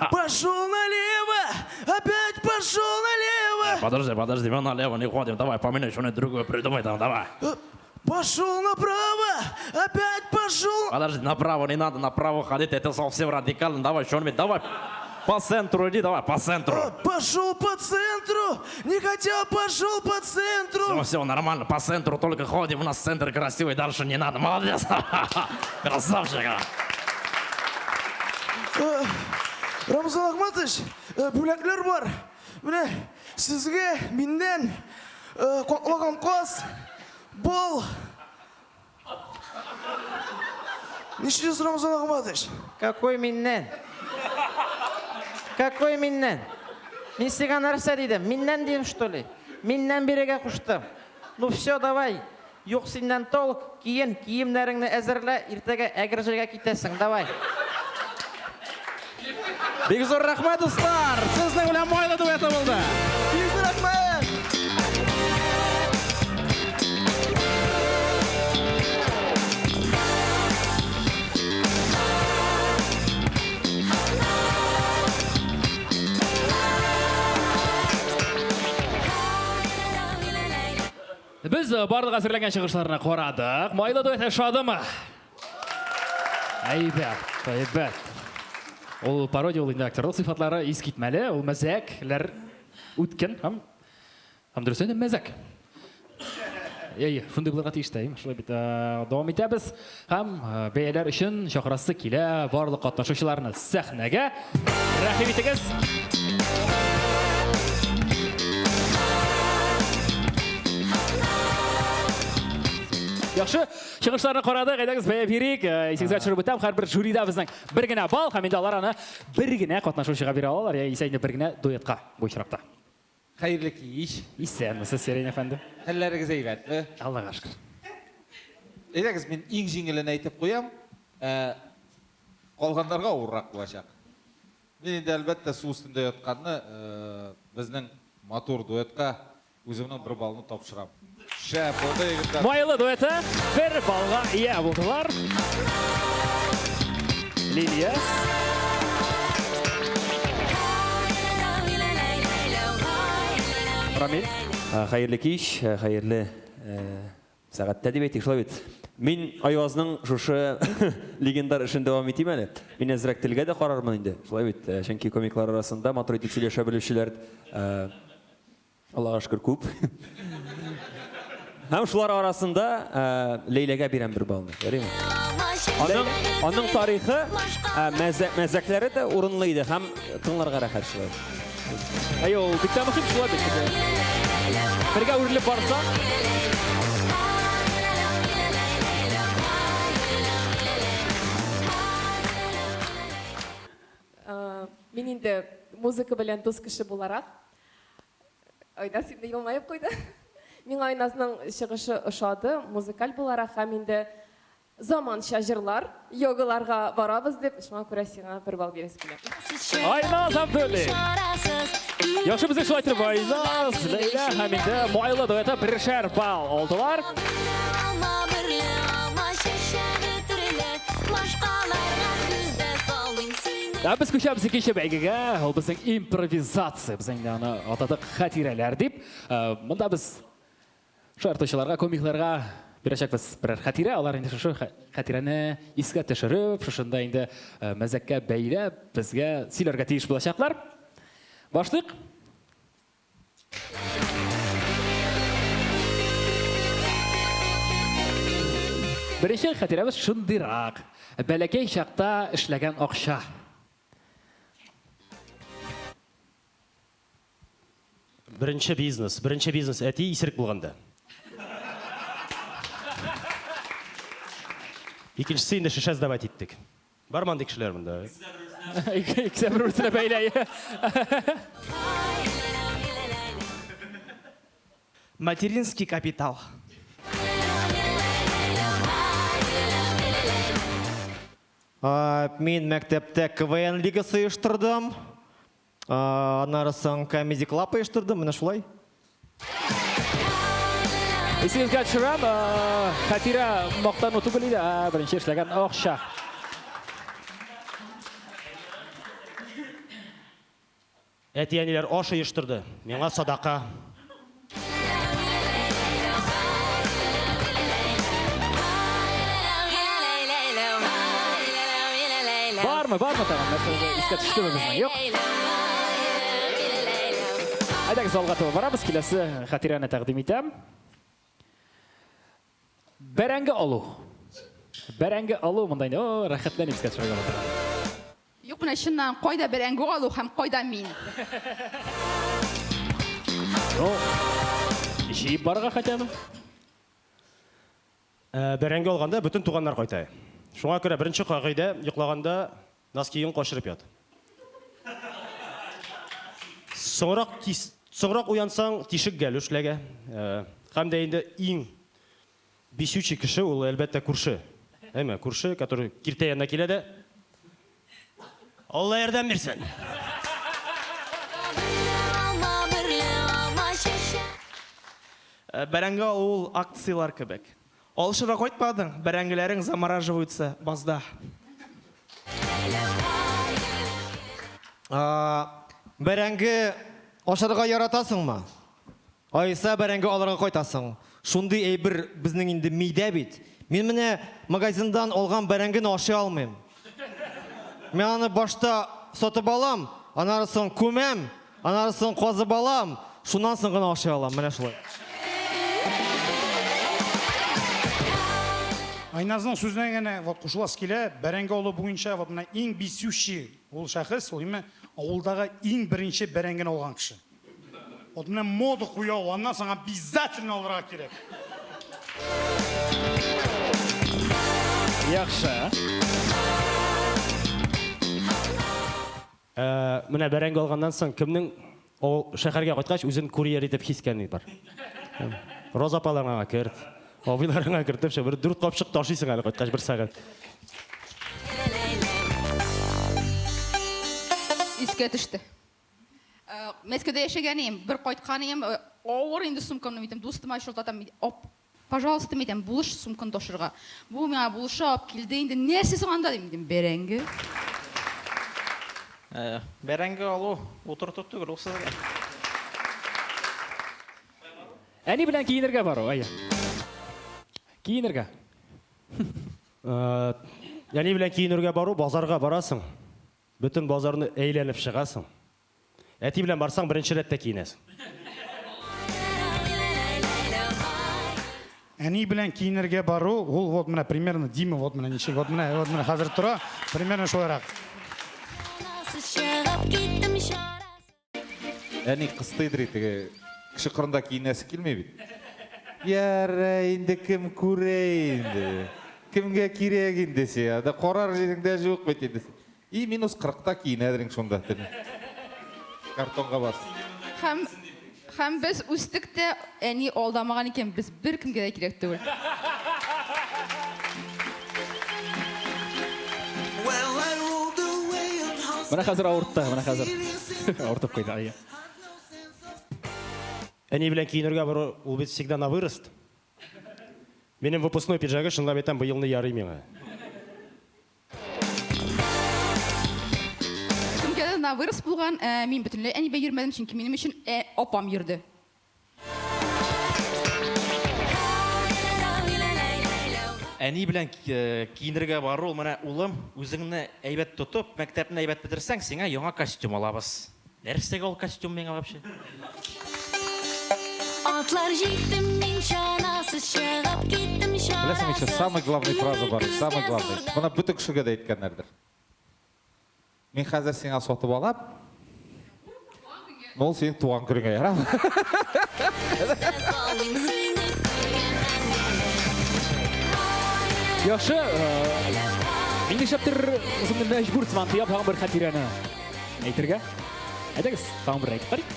Пошел налево, опять пошел налево. Подожди, мы налево не ходим, давай, поменяй что-нибудь другое, придумай там, давай. Пошел направо, опять пошел. Подожди, направо не надо, направо ходить, это совсем радикально, давай что-нибудь, давай. По центру иди, давай, по центру. Пошел по центру, не хотел, пошел по центру. Все, нормально, по центру только ходим, у нас центр красивый, дальше не надо, молодец. Красавчик. Рамзан Ахматович, бүләкләр бар. Менә сезгә миннән каклаган каз, бол. Нишлисез, Рамзан Ахматович? Какой миннән? Какой миннән? Мин сиңа нәрсә дидем? Миннән дидем, что ли? Миннән бирегә куштым. Ну все, давай. Юк синнән толк, киемнәреңне әзерлә, иртәгә әгерҗегә китәсең, давай. Бик зур рәхмәт, дуслар! Сезнең белән майлы дуэты булды. Бик зур рәхмәт! Biz барлық әзірләнгән чыгышларны карадык. Майлы дуэт шадымы? Әйбәт. Ул пародия ул инде актерлык сыйфатлары искитмәле, ул мәзәкләр үткен һәм дөрес әйтәм, мәзәк. Шундай булырга тиеш тә, шулай бит. Дәвам итәбез һәм бәяләр өчен чакырасы килә барлык катнашучыларны сәхнәгә. Рәхим итегез. Яхшы, чыгышларны карадык, әйдәгез бәя бирик. Исегезгә төшереп үтәм, һәрбер жюридә безнең бер генә бал, һәм инде алар аны бер генә катнашучыга бирә алалар, яисә инде бер генә дуэтка бу очракта. Хәерле кич. Исәнмесез, Серен әфәнде? Хәлләрегез әйбәтме? Аллага шөкер. Әйдәгез, мин иң җиңелен әйтеп куям. Калганнарга авыррак булачак. Мин инде әлбәттә су өстендә ятканны безнең мотор дуэтка үземнең бер балны тапшырам. Шәп булды, егетләр. Майлы дуэты бер балга ия булдылар. Лилия. Рамил. Хәерле кич, хәерле сәгатьтә дип әйтик, шулай бит. Мин Айвазның шушы легендар эшен дәвам итим әле. Мин әзрәк телгә дә карармын инде. Шулай бит. Чөнки комиклар арасында матур итеп сөйләшә белүчеләр Аллага шөкер күп. Һәм шулар арасында Лейләгә бирәм бер балны. Ярыймы? Аның тарихы, мәзәкләре дә урынлы иде һәм тыңларга рәхәт шулай. Ул бик тә мөһим шулай бит. Бергә үрелеп барсак, мин инде музыка белән дус кеше буларак, Айнас инде елмаеп куйды. Миңа Айнасның чыгышы ошады, музыкаль буларак һәм инде заманча җырлар, йогаларга барабыз дип, шуңа күрә сиңа бер бал бирәс килә. Айнас Абдулли. Яхшы безгә шулай итеп Айнас, Лейла һәм инде майлы дуэты бершәр бал алдылар. Biz köşemiz ikinci bölgeye, o bizim improvizasiya, bizim yani atadık xatirələr deyip, bunda biz Шартышыларга, комикларга берәчәкбез берәр хатирә, алар инде шушы хатирәне искә төшереп, шушында инде мәзәккә бәйләп, безгә сөйләргә тиеш булачаклар. Башлык. Беренче хатирәбез шундыйрак. Бәләкәй чакта эшләгән акча. Бірінші бизнес әти исерік болғанда. Екіншісі енді шыша сдавать еттік. Барманды кішілер мұнда. Иксе бір-бірсіне бәйләй. Материнский капитал. Мен мәктәптә КВН лигасы оештырдым. Анарысын Comedy Club оештырдым, менә шулай. Есіңізге төшерәм, хатирә мақтану түгел иде, беренче эшләгән акча. Әти-әниләр аш оештырды. Миңа садақа. Бармы тагын, нәрсәгә искә төштеме безнең? Юк. Әйдәгез алга таба барабыз, киләсе хатирәне тәкъдим итәм. Бәрәңге алу. Бәрәңге алу монда инде, рәхәтләнеп искә төшәргә була. Юк, менә шуннан кайда бәрәңге алу һәм кайда мин. Җыеп барырга хәтәме? Бәрәңге алганда бүтән туганнар кайта. Шуңа күрә беренче кагыйдә йоклаганда нос киен кашырып ят. Соңрак уянсаң тишек гәл эшләгә. Һәм дә инде иң бисючий кеше ул әлбәттә күрше. Әйме, күрше, который киртә янына килә дә Алла ярдәм бирсен. Бәрәңге алу акциялар кебек. Алышырга кайтмадың, бәрәңгеләрең замораживаются базда. Бәрәңге ашарга яратасыңмы? Айса бәрәңге алырга кайтасың. Шундый әйбер безнең инде мидә бит. Мин менә магазиндан алган бәрәңгене ашый алмыйм. Мен аны башта сатып алам, анарысын күмәм, анарысын казып алам, шуннан соң гына ашый алам, менә шулай. Айназның сүзінен генә вот кушылас килә, бәрәңге алу буенча вот менә иң бисүчи ул шәхес, ул име авылдагы иң беренче бәрәңгене алган кеше. Вот менә мода куя, аннан соң обязательно алырга кирәк. Яхшы. Менә бәрәңге алганнан соң кемнең ул шәһәргә кайткач үзен курьер итеп хискәне бар. Роза апаларга керт. Абыйларыңа кертеп, бер 4 капчык ташыйсың әле кайткач 1 сәгать. Искә төште. Мәскәүдә яшәгәнем, бер кайтканым, авыр инде сумкамны митем, дустыма шылтатам, пожалуйста, митем, булыш сумканы ташырга. Бу миңа булышап килде инде, нәрсә соң анда дидем, бәрәңге. Бәрәңге алу утыртып түгел, ул сезгә. Әни белән киенергә бару, ая. Киенергә. Яни белән киенергә бару, базарга барасың. Бүтән базарны әйләнеп чыгасың. Әти белән барсаң, беренче рәттә киенәсең. Әни белән киенергә бару, ул вот менә примерно Дима вот менә ничек, вот менә хәзер тора, примерно шулайрак. Әни кыстыйдыр итеге, кеше кырында киенәсе килмәй бит. Яра, инде кем күрә инде. Кемгә кирәк инде сиңа? Да карар җиреңдә юк бит инде. И минус 40-та киенәдең шунда. Картонга бас. Һәм без үстек тә әни алдамаган икән, без бер кемгә дә кирәк түгел. Менә хәзер авыртты, менә хәзер. Авыртып куйды, ая. Әни белән киенергә бару, ул бит всегда на вырост. Минем выпускной пиджагы шунлап әйтәм, быелны ярый миңа. Кемгә дә на вырост булган, мин бөтенләй әнибә йөрмәдем, чөнки минем өчен апам йөрде. әни белән киенергә бару, менә улым, үзеңне әйбәт тотып, мәктәпне әйбәт бетерсәң, сиңа яңа костюм алабыз. Нәрсәгә ул костюм миңа вообще? Atlar jiktim min şanasız шығып кеттім Білесің, еще самый главный фраза бар, самый главный. Бұны бүті кішіге де еткенлердір. Мен қазір сеңа сотып алап, ол сенің туған күріңе ярам. Яхшы, инде шаптыр үземне мәҗбүр тимантыяп тагын бер хатирәне әйтергә. Әйдәгез, тагын бер әйтеп карыйк.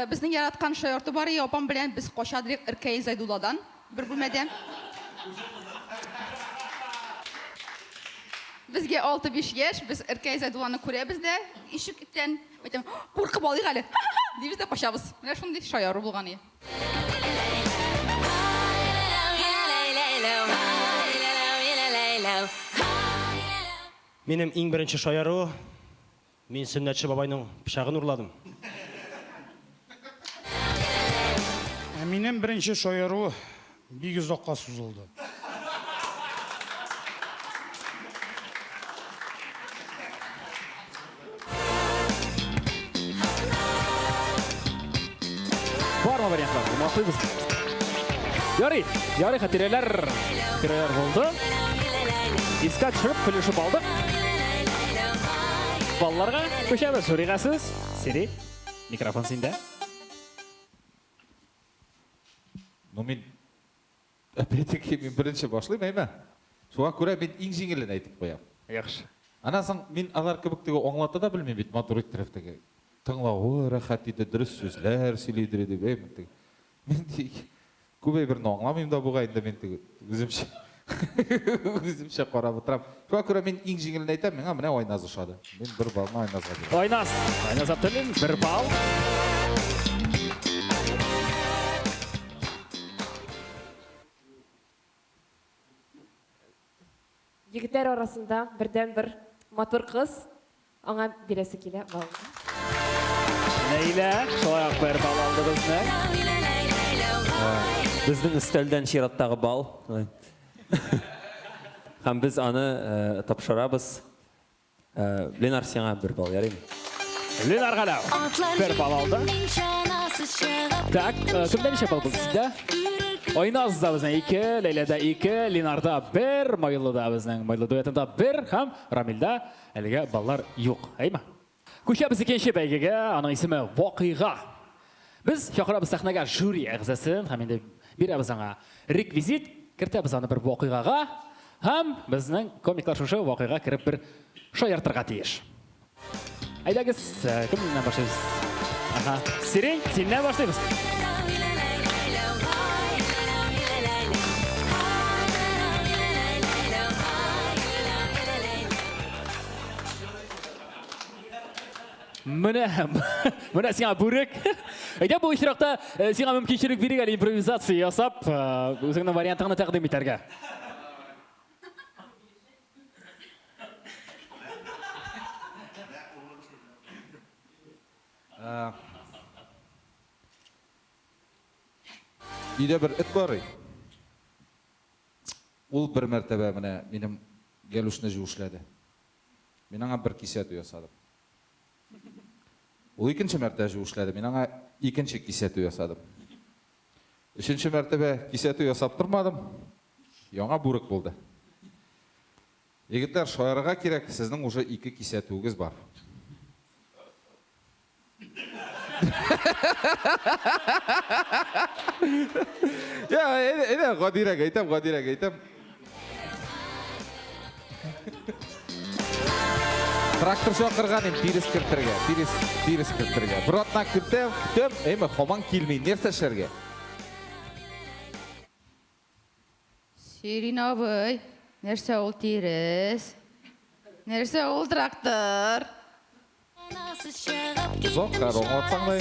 Безнең яраткан шаярты бар, апам белән без качадык Иркәй Зайдулладан бер бүлмәдә. Безгә 6-5 яшь, без Иркәй Зайдулланы күрәбез дә, ишектән әйтәм, куркып алыйк әле. Дибез дә качабыз. Менә шундый шаяру булган иде. Минем иң беренче шаяру, мин Сөннәтче бабайның пычагын урладым. Минем беренче шаяру бик озакка сузылды. Бармы вариантлар? Мактыйбыз. Ярый, хатирәләр булды. Искә төшеп, көлешеп алдык. Балларга көчәбез, сорыгасыз. Сири, микрофон синдә. Ну, мен опять-таки мен бірінші башлайым, әйме? Соға көре мен ең жеңілін айтып қоям. Яхшы. Анасың, мен алар кебектегі оңлата да білмейм бит, матурит тарафтағы. Тыңлау, рахат еді, дұрыс сөзлер сөйлейдір деп, мен көбей бірін оңламайым да бұғайында мен өзімше қарап отырам. Соға көре мен ең жеңілін айтам, мен міне ойназ ұшады. Мен бір балына ойназға берем. Ойназ аптылын, бір бал. Егетләр арасында бердән бер матур кыз аңа бирәсе килә бал. Ләйлә, шулай бер бал алды безне. Безнең өстәлдән чираттагы бал. Һәм без аны тапшырабыз. Ленар сиңа бер бал ярыймы? Ленарга да бер бал алды. Так, кемдән ничә бал булды сездә? Ойназ да безнең 2, Ләйләдә 2, Ленарда 1, Майлыда безнең Майлы дуэтында 1 һәм Рамилдә әлегә баллар юк. Әйме? Күчәбез икенче бәйгегә, аның исеме Вакыйга. Без чакырабыз сәхнәгә жюри әгъзасын һәм инде бирәбез аңа реквизит, кертәбез аны бер вакыйгага һәм безнең комиклар шушы вакыйга кереп бер шаяртырга тиеш. Әйдәгез, кемнән башлыйбыз? Сирень, синнән башлыйбыз. Менә сиңа бүрек. Әйдә бу очракта сиңа мөмкинчелек бирик әле импровизация ясап, үзеңнең вариантыңны тәкъдим итәргә. Үйде бір іт бар. Ол бір мәртебе мене менің гелушны жуышлады. Мен аңа бір кисет ясадым. Ол екінші мәртебе жуышлады. Мен аңа екінші кисет ясадым. Үшінші мәртебе кисет ясап тұрмадым. Яңа бүрік болды. Егіттер, шойырға керек, сіздің уже 2 кисет өгіз бар. Ya, Qadiraga aytam. Traktor chaqirgan ham tiris kirtirga. Birotdan kirdim, ema xomon kelmay, nersa sharga. Sirina boy, nersa ol tiris? Nersa ol traktor? Uzoq qaro, otsangday.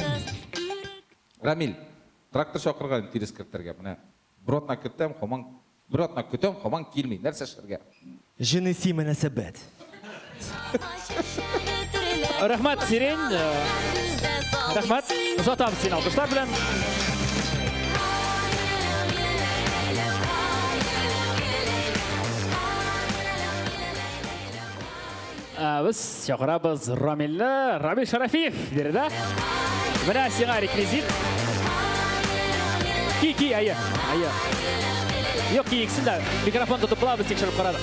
Ramil, traktor chaqirgan tiris kirtirga. Mana birotdan kirdim, xomon kelmay, nersa sharga. Jinsi munosabat. Rahmat Сирень. Рахмат. Uzatamiz seni alkışlar bilen. Biz çağırabız Ramil Şarafiyev derede. Bana size rekvizit. Ki ayı. Yok ki ikisini de mikrofon tutup biz tekşirip karadık.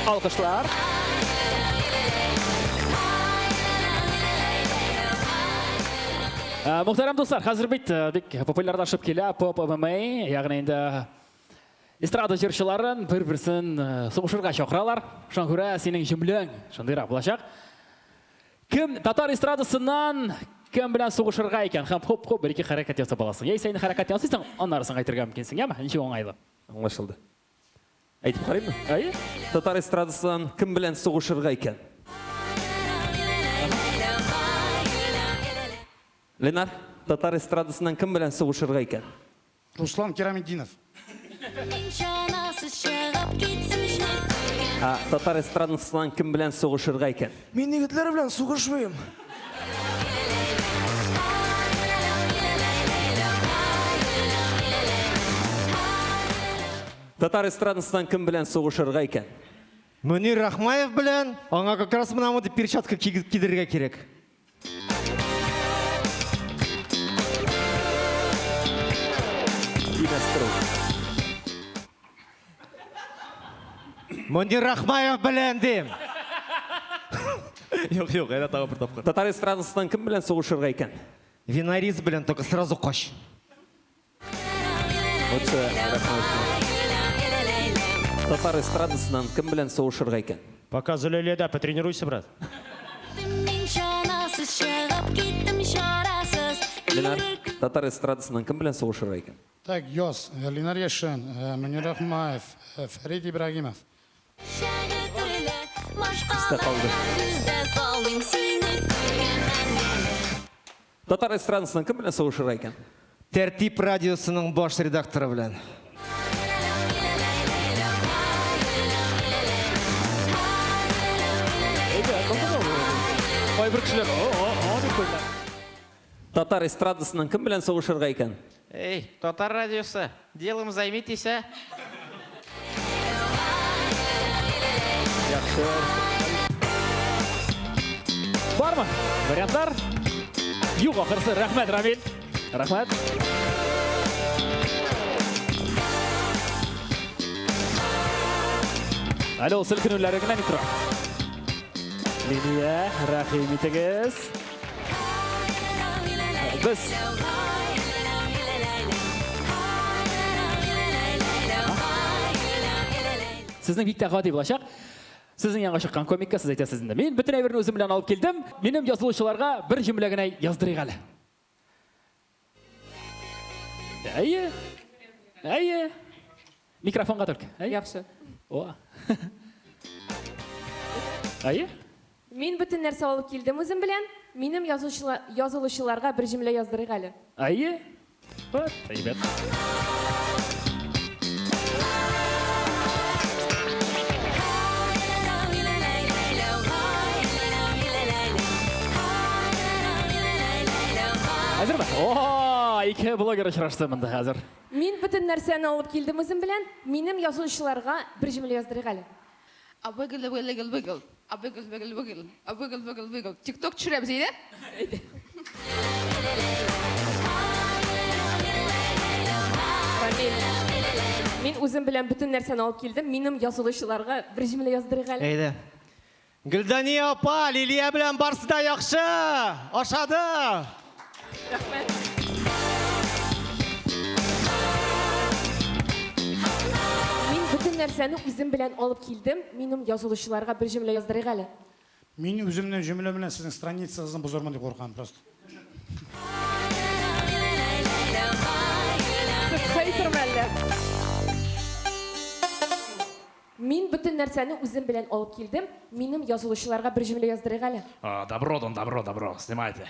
Alkışlar. Muhterem dostlar, hazır bit popülerleşip kela pop MMA, yani indi estrada jırçıların bir-birsin soğuşurga çakıralar. Şuna göre senin jümleң şundayrak bulacak. Kim Tatar estradasından kim bilen soğuşurga eken, hem hop bir iki hareket yapsa balasın. Ya senin hareket yapsaysan onlarısın aytırga mümkünsin, ya mı? Nişe oңайлы. Anlaşıldı. Aytып карайм mı? Ayı. Tatar estradasından kim bilen soğuşurga eken? Lenar, Tatar estradasından kim bilen soğuşurga eken? Руслан Керамиддинов. Şanası şarap gitmiş. Tatar estradasından kim bilen soğuşurga eken? Мен егетлер белән сугышмыйм. Tatar estradасынан kim bilen soğuşurga eken? Мөнир Рахмаев белән аңа как раз мына мондай перчатка кидерергә кирәк. Мөнир Рахмаев белән дим. Yok, әйдә тагы бер тапкыр. Tatar estradасынан kim bilen soğuşurga eken? Винариз белән только сразу кач. Tatar estradasынан kim bilen soğuşurga eken? Пока Зулеледа, потренируйся, брат. Şanası şarap gittim şarasız. Lenar, Tatar estradasından kim bilen soğuşurga eken? Так, Йос, Ленар Яшин, Мөнир Рахмаев, Фәрит Ибрагимов. Bizde kaldı. Tatar estradasından kim bilen soğuşurga eken? Тәртип радиосының баш редакторы белән. Vay bir kişiler. Tatar estradasından kim bilen soğuşurga eken? Эй, Татар радиосы, делом займитесь, а? Var mı? Variantlar? Yok ahırsı. Rahmet Ramil. Rahmet. Alo, silkin ünlerinden ikram. Liniye, rahim itiniz. Biz. Sizin ilk taqati bulacaq. Sizin yanğa şıqqan komikka siz aytasiz indi. Men bütün evrini özüm bilen alıp keldim. Benim yazılışçılarga bir jümlegine yazdırayım hali. Ayı. Mikrofonga Türk. Yaxşı. O. Ayı. Мен бүтін нәрсе алып келдім өзім білен. Менің yazılışçılarga bir cümle yazdırayım hali. Ayı. Вот, ребят. Hazır mı? Oha, iki blogger uçraştı mında hazır. Мен бүтін нәрсені алып келдім өзім білен. Менің yazılışçılarga bir cümle yazdırayım hali. Abıgıl. TikTok düşürəmiz eydi? Мен өзім білен бүтін нәрсені алып келдім. Менің yazılışçılarga bir cümle yazdırayım hali. Әйдә. Гөлдәния апа, Лилия белән барсы да яхшы. Ашады. Рахмет. Мен бүтін нәрсені өзім білен алып келдім. Менің yazılışçılarga bir cümle yazdırayım hali. Мен өзімнің жүмілі білән сіздің страницаңыздан бұзармын деп қорқамын просто. Siz haytır мәлі. Мен бүтін нәрсені өзім білен алып келдім. Менің yazılışçılarga bir cümle yazdırayım hali. Добро, снимайте.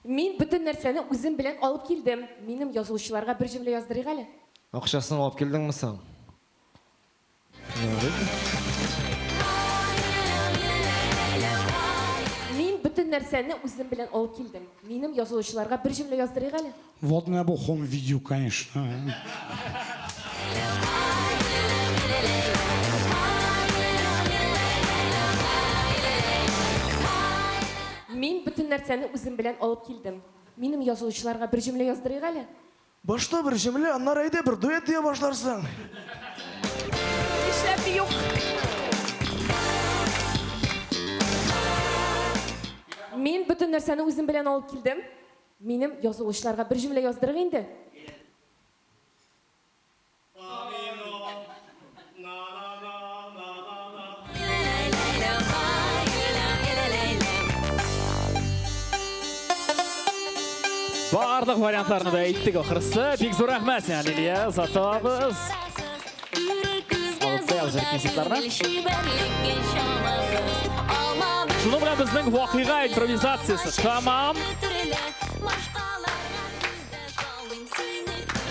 Мин бүтін нәрсәне үзем белән алып килдем. Минем язылучыларга бер җөмлә яздырыйк әле. Акчасын алып килдеңме соң? Мин бүтін нәрсәне үзем белән алып килдем. Минем язылучыларга бер җөмлә яздырыйк әле. Вот менә бу home video, конечно. Мин бүтін нәрсәне үзем белән алып килдем. Минем язылучыларга бер җөмлә яздырыйк әле. Башта бер җөмлә, аннары әйдә бер дуэт дия башларсың. Нишләп юк? Мин бүтін нәрсәне үзем белән алып килдем. Минем язылучыларга бер җөмлә яздырыйк инде. Барлық вариантларны да әйттік ақырысы. Бик зор рахмет сиңа, Лилия. Затабыз. Шуны белән безнең вакыйга импровизациясы тамам.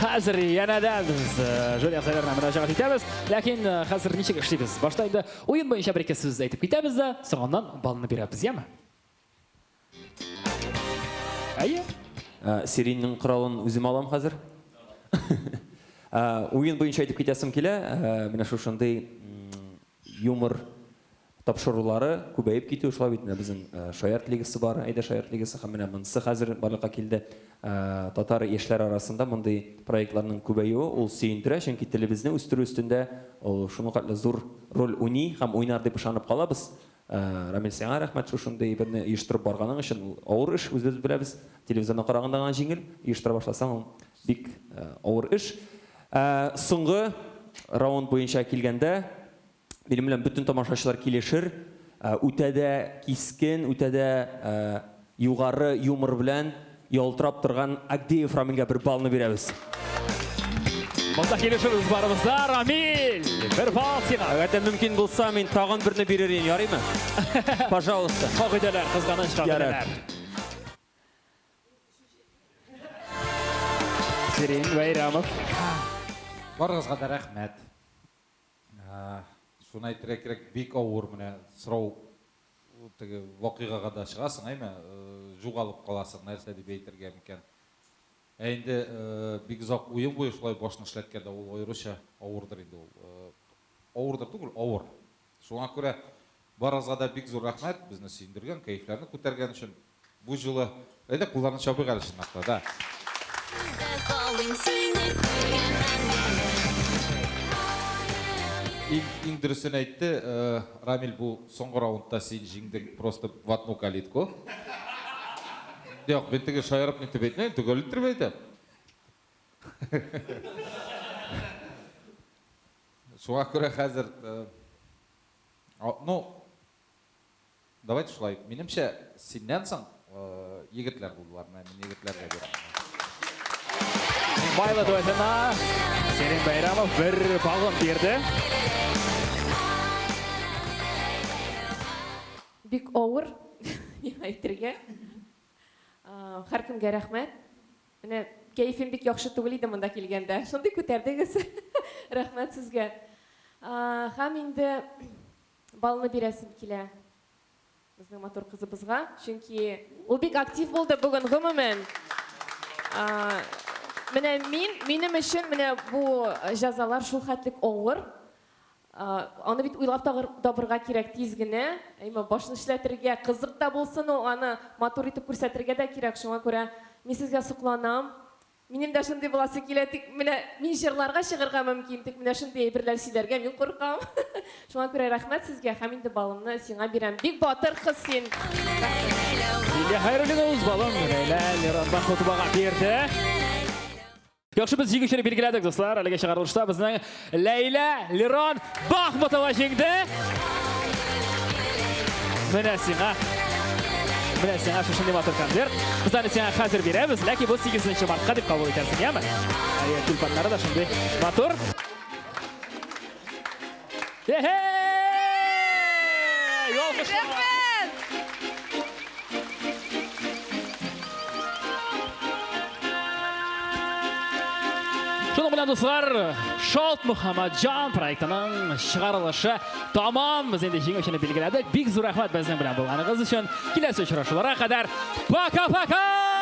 Хәзер янәдә без жюри әгъзаларына мөрәҗәгать итәбез. Ләкин хәзер ничек эшлибез? Башта инде уен буенча бер-ике сүз әйтеп китәбез дә, соңыннан балны бирәбез, яме? Әйе. Серийнің құралын үзім алам қазір. Ойын бойынша айтып кетесім келе, мені шошындай юмор тапшырулары көбейіп кету ұшыла бетіне. Біздің шаярт лигасы бар, әйді шаярт лигасы қамына мұнысы қазір барлыққа келді. Татар ешлер арасында мұндай проектларының көбейуі, ол сейіндірі, шенки телебізіне үстірі үстінде шыны қатлы зор рөл уни, қам ойнар деп ұшанып қалабыз. Рамил сеңа рахмет шушындай бірні үйіштіріп барғаның үшін ауыр іш, өзбіз біләбіз. Телевизорны қарағындаған жеңіл, үйіштіре башласаң, ол бик ауыр іш. Соңғы раунд бойынша келгенде, білімлен бүтін тамашашылар келешір, өтәді кискен, өтәді юғары юмор білән ялтырап тұрған Агдеев Рамилге бір балыны береміз. Мұнда келешіміз барымызда, Рамил! Бір бал сиңа. Әгәтә мүмкін болса, мен тағын бірні берерін, ярай ма? Пожалуйста. Қоғиделер, қызғанын шығарделер. Серин Байрамов. Барыңызға да рахмет. Шуны айтыра керек, бек ауыр міне сұрау вақиғаға да шығасың, айма, жоғалып қаласың, нәрсе деп айтырға мүмкін. Әйінді бек ұзақ ойын бойы шылай башын ішлеткенде ол ойырыша ауырдыр енді ол. Ауырдыр түгіл, ауыр. Шуңа көре барыңызға да бек зор рахмет, бізді сүйіндірген, кайфлеріні көтерген үшін. Бұл жылы, әйді құлларын шабық әлі шынақта, да. Ең дұрысын айтты, Рамил бұл соңғы раундта сен жеңдің просто в одну калитку. Жоқ, мен тіге шайырып не түбейтін, түге өліттіріп айтып. Шуға көре қазір... Ну, давайте шулай. Менімше, сеннен соң егітлер бұлдылар, мен егітлерге берем. Байлы дуэтына Серин Байрамов бір балын берді. Бик ауыр, айтырға. Һәркемгә рәхмәт. Менә кәйфем бик яхшы түгел иде монда килгәндә. Шундый күтәрдегез. Рәхмәт сезгә. Һәм инде балны бирәсем килә. Безнең матур кызыбызга, чөнки ул бик актив булды бүген гомумән. Менә минем өчен менә бу җәзалар шул хәтлек авыр. Аны бит уйлап табырга кирәк тиз генә. Әйме башны эшләтергә, кызык та булсын, аны матур итеп күрсәтергә дә кирәк. Шуңа күрә мин сезгә сокланам. Минем дә шундый буласы килә, тик менә мин җырларга чыгарга мөмкин, тик менә шундый әйберләр сөйләргә мин куркам. Шуңа күрә рәхмәт сезгә, һәм инде балымны сиңа бирәм. Бик батыр кыз син. Лилия Хайруллина үз балын Ләйлә Лиран Бахмутовага берді. Яхшы біз жеңушіні белгіледік, достар. Әліге шығарылышта біздің Ләйлә Лиран Бахмутова жеңді. Міне сиңа шышынды матур концерт. Бізден сиңа қазір береміз, ләки бұл 8 мартқа деп қабыл етерсің, яма? Түлпанлары да шынды матур. Şunun bilen dostlar, Şalt Muhammadjan proyektinin çıkarılışı tamam. Biz endi jingil işini belgiledik. Big zor rahmat bizden bilen bolganıgız üçün. Kelesi uçrashuvlarga qadar paka paka!